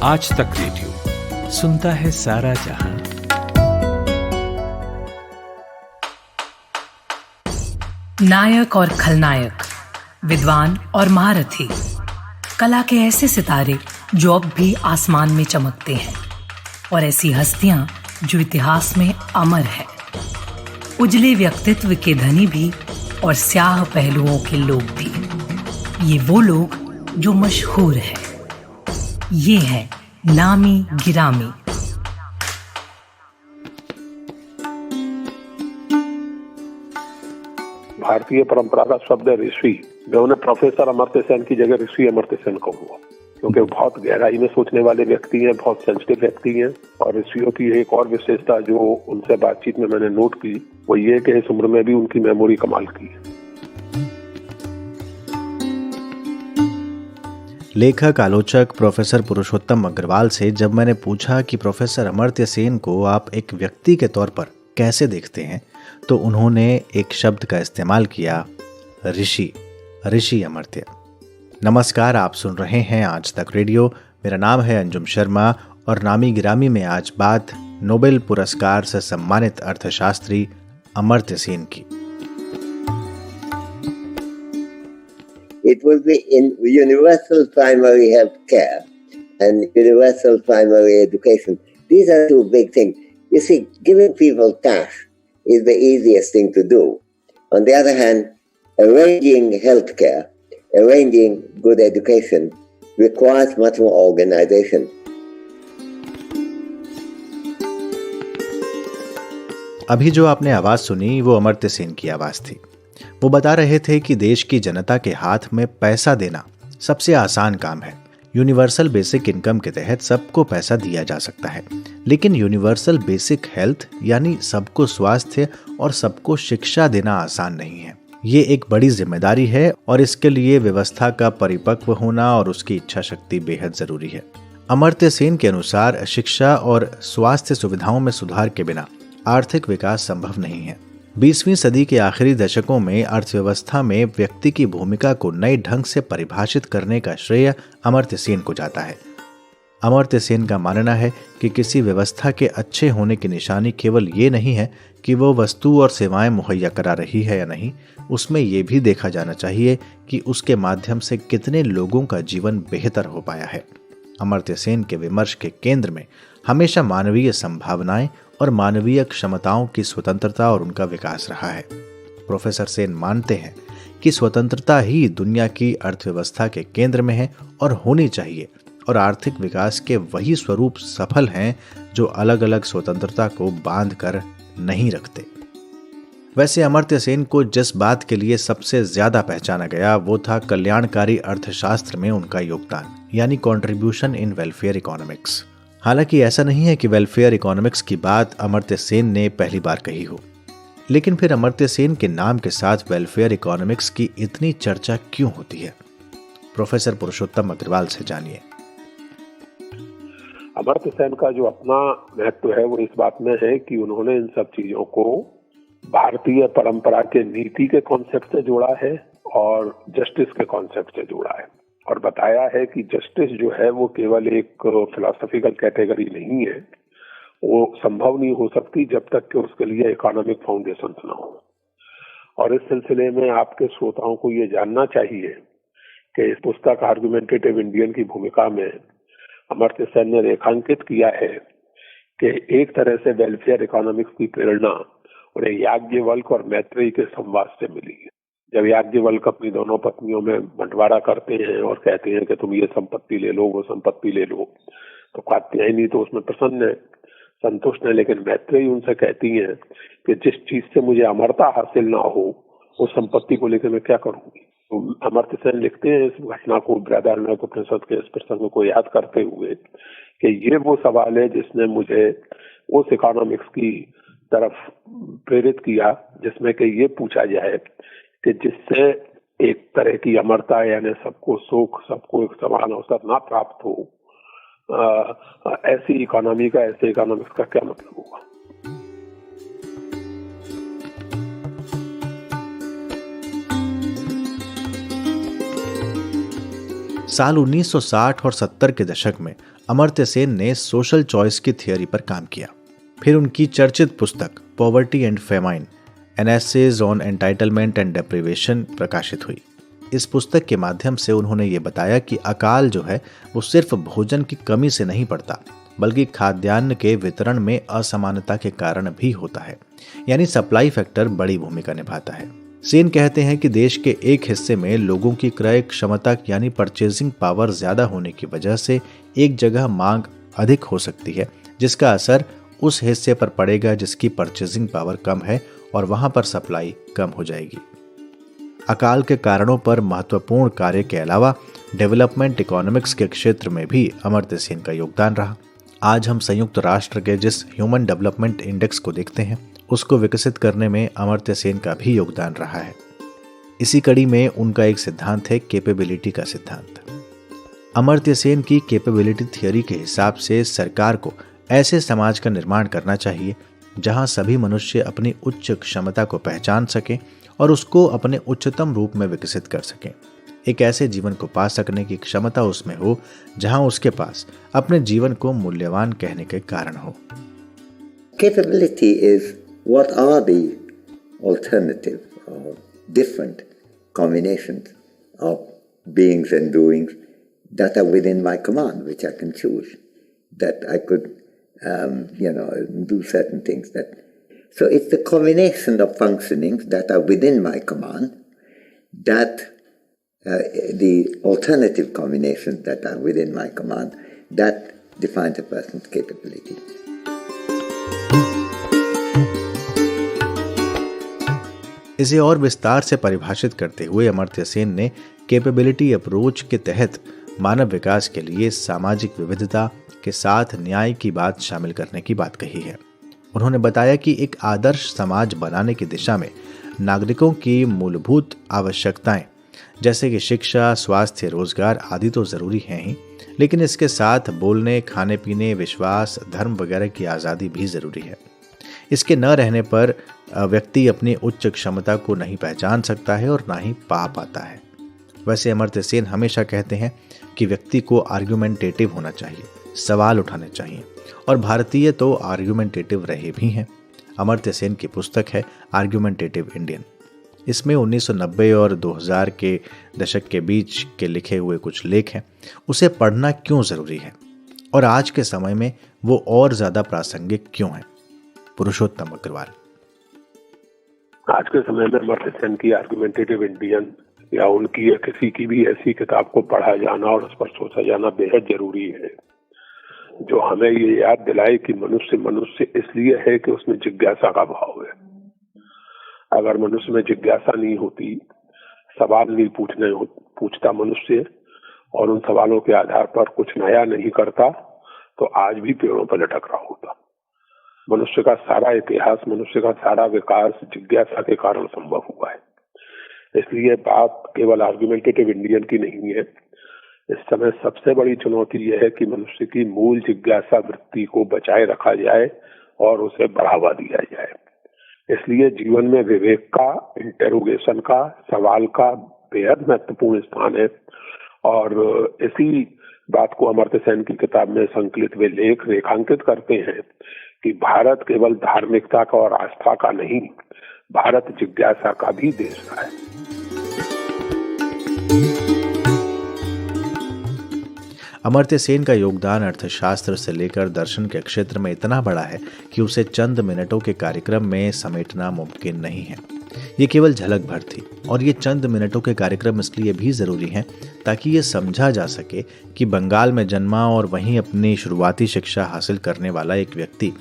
आज तक रेडियो सुनता है सारा जहां। नायक और खलनायक, विद्वान और महारथी, कला के ऐसे सितारे जो अब भी आसमान में चमकते हैं, और ऐसी हस्तियां जो इतिहास में अमर है। उजले व्यक्तित्व के धनी भी और स्याह पहलुओं के लोग भी। ये वो लोग जो मशहूर हैं। ये है नामी गिरामी। भारतीय परंपरा का शब्द है ऋषि। मैं उन्हें प्रोफेसर अमर्त्य सेन की जगह ऋषि अमर्त्य सेन कहूंगा, क्योंकि वो बहुत गहराई में सोचने वाले व्यक्ति हैं, बहुत सेंसिटिव व्यक्ति हैं। और ऋषियों की एक और विशेषता जो उनसे बातचीत में मैंने नोट की वो ये कि इस उम्र में भी उनकी मेमोरी कमाल की है। लेखक आलोचक प्रोफेसर पुरुषोत्तम अग्रवाल से जब मैंने पूछा कि प्रोफेसर अमर्त्य सेन को आप एक व्यक्ति के तौर पर कैसे देखते हैं, तो उन्होंने एक शब्द का इस्तेमाल किया, ऋषि अमर्त्य। नमस्कार, आप सुन रहे हैं आज तक रेडियो। मेरा नाम है अंजुम शर्मा और नामी गिरामी में आज बात नोबेल पुरस्कार से सम्मानित अर्थशास्त्री अमर्त्य सेन की। It will be in universal primary health care and universal primary education. These are two big things. You see, giving people cash is the easiest thing to do. On the other hand, arranging health care, arranging good education requires much more organization. अभी जो आपने आवाज सुनी वो अमर्त्य सेन की आवाज थी। वो बता रहे थे कि देश की जनता के हाथ में पैसा देना सबसे आसान काम है। यूनिवर्सल बेसिक इनकम के तहत सबको पैसा दिया जा सकता है, लेकिन यूनिवर्सल बेसिक हेल्थ यानी सबको स्वास्थ्य और सबको शिक्षा देना आसान नहीं है। ये एक बड़ी जिम्मेदारी है और इसके लिए व्यवस्था का परिपक्व होना और उसकी इच्छा शक्ति बेहद जरूरी है। अमर्त्य सेन के अनुसार शिक्षा और स्वास्थ्य सुविधाओं में सुधार के बिना आर्थिक विकास संभव नहीं है। 20वीं सदी के आखिरी दशकों में अर्थव्यवस्था में व्यक्ति की भूमिका को नए ढंग से परिभाषित करने का श्रेय अमर्त्य सेन को जाता है। अमर्त्य सेन का मानना है कि किसी व्यवस्था के अच्छे होने की निशानी केवल ये नहीं है कि वो वस्तु और सेवाएं मुहैया करा रही है या नहीं, उसमें ये भी देखा जाना चाहिए कि उसके माध्यम से कितने लोगों का जीवन बेहतर हो पाया है। अमर्त्य सेन के विमर्श के केंद्र में हमेशा मानवीय संभावनाएं और मानवीय क्षमताओं की स्वतंत्रता और उनका विकास रहा है। प्रोफेसर सेन मानते हैं कि स्वतंत्रता ही दुनिया की अर्थव्यवस्था के केंद्र में है और होनी चाहिए, और आर्थिक विकास के वही स्वरूप सफल हैं जो अलग अलग स्वतंत्रता को बांध कर नहीं रखते। वैसे अमर्त्य सेन को जिस बात के लिए सबसे ज्यादा पहचाना गया वो था कल्याणकारी अर्थशास्त्र में उनका योगदान, यानी कॉन्ट्रीब्यूशन इन वेलफेयर इकोनॉमिक्स। हालांकि ऐसा नहीं है कि वेलफेयर इकोनॉमिक्स की बात अमर्त्य सेन ने पहली बार कही हो, लेकिन फिर अमर्त्य सेन के नाम के साथ वेलफेयर इकोनॉमिक्स की इतनी चर्चा क्यों होती है? प्रोफेसर पुरुषोत्तम अग्रवाल से जानिए। अमर्त्य सेन का जो अपना महत्व है वो इस बात में है कि उन्होंने इन सब चीजों को भारतीय परंपरा के नीति के कॉन्सेप्ट से जोड़ा है और जस्टिस के कॉन्सेप्ट से जोड़ा है, और बताया है कि जस्टिस जो है वो केवल एक फिलोसॉफिकल कैटेगरी नहीं है, वो संभव नहीं हो सकती जब तक कि उसके लिए इकोनॉमिक फाउंडेशन ना हो। और इस सिलसिले में आपके श्रोताओं को ये जानना चाहिए कि इस पुस्तक आर्गुमेंटेटिव इंडियन की भूमिका में अमर्त्य सेन ने रेखांकित किया है कि एक तरह से वेलफेयर इकोनॉमिक्स की प्रेरणा उन्हें याज्ञवल्क्य और मैत्रेयी के संवाद से मिली है। जब याज्ञवल्क्य अपनी दोनों पत्नियों में बंटवारा करते हैं और कहते हैं कि तुम ये संपत्ति ले लो, वो संपत्ति ले लो, तो कात्यायनी तो उसमें प्रसन्न है, संतुष्ट है, लेकिन मैत्रेयी उनसे कहती हैं कि जिस चीज से मुझे अमरता हासिल ना हो उस संपत्ति को लेकर मैं क्या करूंगी। तो अमर्त्य सेन लिखते हैं इस घटना को, बृहदारण्यक उपनिषद के इस प्रसंग को याद करते हुए कि ये वो सवाल है जिसने मुझे उस इकोनॉमिक्स की तरफ प्रेरित किया जिसमें कि ये पूछा जाए कि जिससे एक तरह की अमरता यानी सबको सुख, सबको एक समान अवसर ना प्राप्त हो, ऐसी इकोनॉमी का, ऐसे इकोनॉमिक्स का क्या मतलब होगा। साल 1960 और 70 के दशक में अमर्त्य सेन ने सोशल चॉइस की थियोरी पर काम किया। फिर उनकी चर्चित पुस्तक poverty and famine, an essays on entitlement and deprivation प्रकाशित हुई। इस पुस्तक के माध्यम से उन्होंने ये बताया कि अकाल जो है वो सिर्फ भोजन की कमी से नहीं पड़ता, बल्कि खाद्यान्न के वितरण में असमानता के कारण भी होता है, यानी सप्लाई फैक्टर बड़ी भूमिका निभाता है। सेन कहते हैं कि देश के एक हिस्से में लोगों की क्रय क्षमता यानी परचेजिंग पावर ज्यादा होने की वजह से एक जगह मांग अधिक हो सकती है, जिसका असर उस हिस्से पर पड़ेगा जिसकी परचेजिंग पावर कम है और वहां पर सप्लाई कम हो जाएगी। अकाल के कारणों पर महत्वपूर्ण कार्य के अलावा डेवलपमेंट इकोनॉमिक्स के क्षेत्र में भी अमर्त्य सेन का योगदान रहा। आज हम संयुक्त राष्ट्र के जिस ह्यूमन डेवलपमेंट इंडेक्स को देखते हैं, उसको विकसित करने में अमर्त्य सेन का भी योगदान रहा है। इसी कड़ी में उनका एक सिद्धांत है कैपेबिलिटी का सिद्धांत। अमर्त्य सेन की कैपेबिलिटी थियोरी के हिसाब से सरकार को ऐसे समाज का निर्माण करना चाहिए जहां सभी मनुष्य अपनी उच्च क्षमता को पहचान सकें और उसको अपने उच्चतम रूप में विकसित कर सकें। एक ऐसे जीवन को पा सकने की क्षमता उसमें हो जहां उसके पास अपने जीवन को मूल्यवान कहने के कारण हो। Capability is what are the alternative or different combinations of beings and doings that are within my command, which I can choose, that I could, do certain things. So it's the combination of functionings that are within my command, that the alternative combinations that are within my command, that defines a person's capability. इसे और विस्तार से परिभाषित करते हुए अमर्त्य सेन ने capability approach के तहत मानव विकास के लिए सामाजिक विविधता के साथ न्याय की बात शामिल करने की बात कही है। उन्होंने बताया कि एक आदर्श समाज बनाने की दिशा में नागरिकों की मूलभूत आवश्यकताएं जैसे कि शिक्षा, स्वास्थ्य, रोजगार आदि तो जरूरी हैं ही, लेकिन इसके साथ बोलने, खाने पीने, विश्वास, धर्म वगैरह की आज़ादी भी जरूरी है। इसके न रहने पर व्यक्ति अपनी उच्च क्षमता को नहीं पहचान सकता है और ना ही पा पाता है। वैसे अमर्त्य सेन हमेशा कहते हैं कि व्यक्ति को आर्ग्यूमेंटेटिव होना चाहिए, सवाल उठाने चाहिए, और भारतीय तो आर्ग्यूमेंटेटिव रहे भी हैं। अमर्त्य सेन की पुस्तक है आर्ग्यूमेंटेटिव इंडियन। इसमें 1990 और 2000 के दशक के बीच के लिखे हुए कुछ लेख हैं। उसे पढ़ना क्यों जरूरी है और आज के समय में वो और ज्यादा प्रासंगिक क्यों है? पुरुषोत्तम अग्रवाल। आज के समय में अमर्त्य सेन की आर्गुमेंटेटिव इंडियन या उनकी या किसी की भी ऐसी किताब को पढ़ा जाना और उस पर सोचा जाना बेहद जरूरी है, जो हमें ये याद दिलाए कि मनुष्य मनुष्य इसलिए है कि उसमें जिज्ञासा का भाव है। अगर मनुष्य में जिज्ञासा नहीं होती, सवाल नहीं पूछता मनुष्य और उन सवालों के आधार पर कुछ नया नहीं करता, तो आज भी पेड़ों पर लटक रहा होता। मनुष्य का सारा इतिहास, मनुष्य का सारा विकास जिज्ञासा के कारण संभव हुआ है। इसलिए बात केवल आर्गुमेंटेटिव इंडियन की नहीं है। इस समय सबसे बड़ी चुनौती यह है कि मनुष्य की मूल जिज्ञासा वृत्ति को बचाए रखा जाए और उसे बढ़ावा दिया जाए। इसलिए जीवन में विवेक का, इंटेरोगेशन का, सवाल का बेहद महत्वपूर्ण स्थान है। और इसी बात को अमर्त्य सेन की किताब में संकलित वे लेख रेखांकित करते हैं कि भारत केवल धार्मिकता का और आस्था का नहीं, भारत जिज्ञासा का भी देश है। अमर्त्य सेन का योगदान अर्थशास्त्र से लेकर दर्शन के क्षेत्र में इतना बड़ा है कि उसे चंद मिनटों के कार्यक्रम में समेटना मुमकिन नहीं है। ये केवल झलक भर थी, और ये चंद मिनटों के कार्यक्रम इसलिए भी जरूरी हैं ताकि ये समझा जा सके कि बंगाल में जन्मा और वहीं अपनी शुरुआती शिक्षा हासिल करने वाला एक व्यक्ति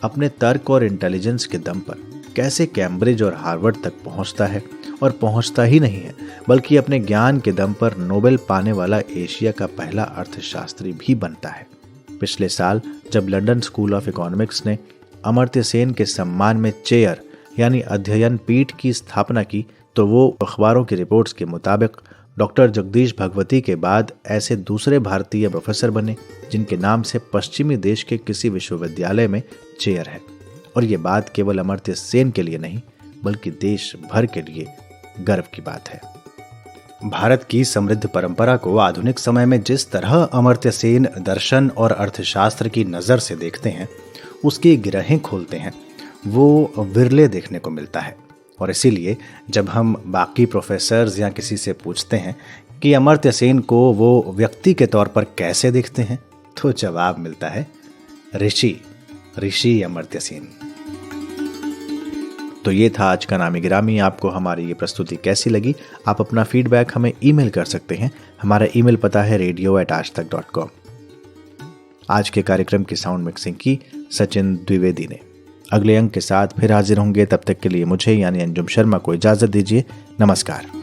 अपने तर्क और इंटेलिजेंस के दम पर कैसे कैम्ब्रिज और हार्वर्ड तक पहुंचता है, और पहुंचता ही नहीं है बल्कि अपने ज्ञान के दम पर नोबेल पाने वाला एशिया का पहला अर्थशास्त्री भी बनता है। पिछले साल जब लंदन स्कूल ऑफ इकोनॉमिक्स ने अमर्त्य सेन के सम्मान में चेयर यानी अध्ययन पीठ की स्थापना की, तो वो अखबारों की रिपोर्ट्स के मुताबिक डॉक्टर जगदीश भगवती के बाद ऐसे दूसरे भारतीय प्रोफेसर बने जिनके नाम से पश्चिमी देश के किसी विश्वविद्यालय में चेयर है। और ये बात केवल अमर्त्य सेन के लिए नहीं बल्कि देश भर के लिए गर्व की बात है। भारत की समृद्ध परंपरा को आधुनिक समय में जिस तरह अमर्त्य सेन दर्शन और अर्थशास्त्र की नज़र से देखते हैं, उसकी गिरहें खोलते हैं, वो विरले देखने को मिलता है। और इसीलिए जब हम बाकी प्रोफेसर्स या किसी से पूछते हैं कि अमर्त्य सेन को वो व्यक्ति के तौर पर कैसे देखते हैं, तो जवाब मिलता है ऋषि अमर्त्य सेन। तो ये था आज का नामी गिरामी। आपको हमारी ये प्रस्तुति कैसी लगी? आप अपना फीडबैक हमें ईमेल कर सकते हैं। हमारा ईमेल पता है radio@aajtak.com। आज के कार्यक्रम की साउंड मिक्सिंग की सचिन द्विवेदी ने। अगले अंक के साथ फिर हाजिर होंगे। तब तक के लिए मुझे यानी अंजुम शर्मा को इजाजत दीजिए। नमस्कार।